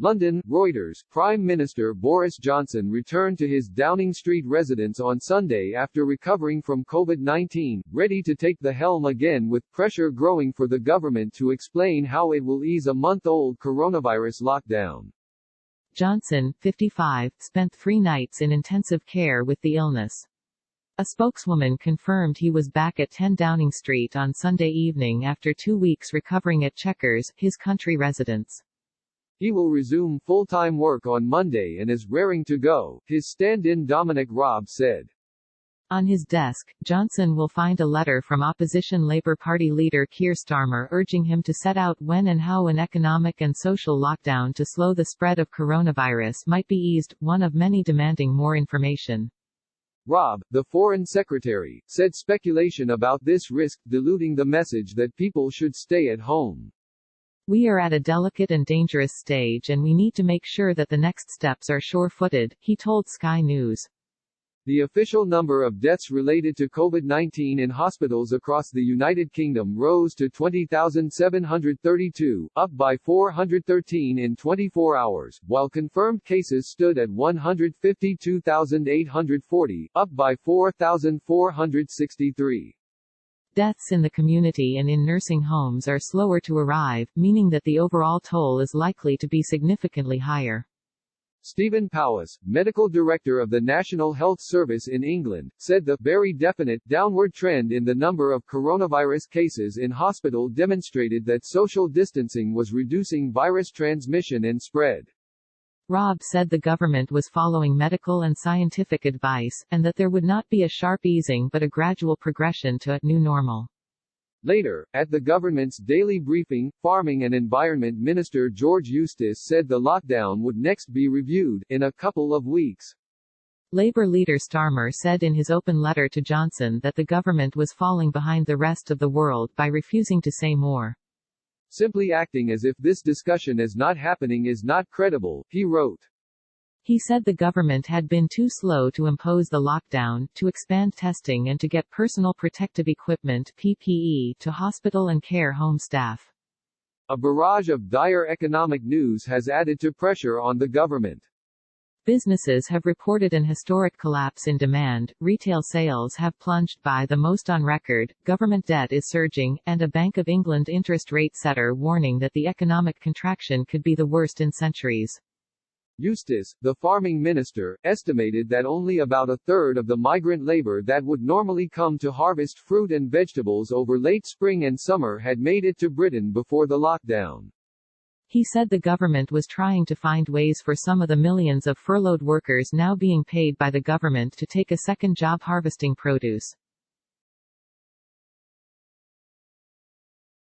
London, Reuters. Prime Minister Boris Johnson returned to his Downing Street residence on Sunday after recovering from COVID-19, ready to take the helm again with pressure growing for the government to explain how it will ease a month-old coronavirus lockdown. Johnson, 55, spent 3 nights in intensive care with the illness. A spokeswoman confirmed he was back at 10 Downing Street on Sunday evening after 2 weeks recovering at Chequers, his country residence. He will resume full-time work on Monday and is raring to go, his stand-in Dominic Raab said. On his desk, Johnson will find a letter from opposition Labour Party leader Keir Starmer urging him to set out when and how an economic and social lockdown to slow the spread of coronavirus might be eased, one of many demanding more information. Raab, the Foreign Secretary, said speculation about this risked diluting the message that people should stay at home. We are at a delicate and dangerous stage and we need to make sure that the next steps are sure-footed, he told Sky News. The official number of deaths related to COVID-19 in hospitals across the United Kingdom rose to 20,732, up by 413 in 24 hours, while confirmed cases stood at 152,840, up by 4,463. Deaths in the community and in nursing homes are slower to arrive, meaning that the overall toll is likely to be significantly higher. Stephen Powis, medical director of the National Health Service in England, said the very definite downward trend in the number of coronavirus cases in hospital demonstrated that social distancing was reducing virus transmission and spread. Raab said the government was following medical and scientific advice, and that there would not be a sharp easing but a gradual progression to a new normal. Later, at the government's daily briefing, Farming and Environment Minister George Eustice said the lockdown would next be reviewed in a couple of weeks. Labour leader Starmer said in his open letter to Johnson that the government was falling behind the rest of the world by refusing to say more. Simply acting as if this discussion is not happening is not credible, he wrote. He said the government had been too slow to impose the lockdown, to expand testing and to get personal protective equipment (PPE) to hospital and care home staff. A barrage of dire economic news has added to pressure on the government. Businesses have reported an historic collapse in demand, retail sales have plunged by the most on record, government debt is surging, and a Bank of England interest rate setter warning that the economic contraction could be the worst in centuries. Eustice, the farming minister, estimated that only about a third of the migrant labor that would normally come to harvest fruit and vegetables over late spring and summer had made it to Britain before the lockdown. He said the government was trying to find ways for some of the millions of furloughed workers now being paid by the government to take a second job harvesting produce.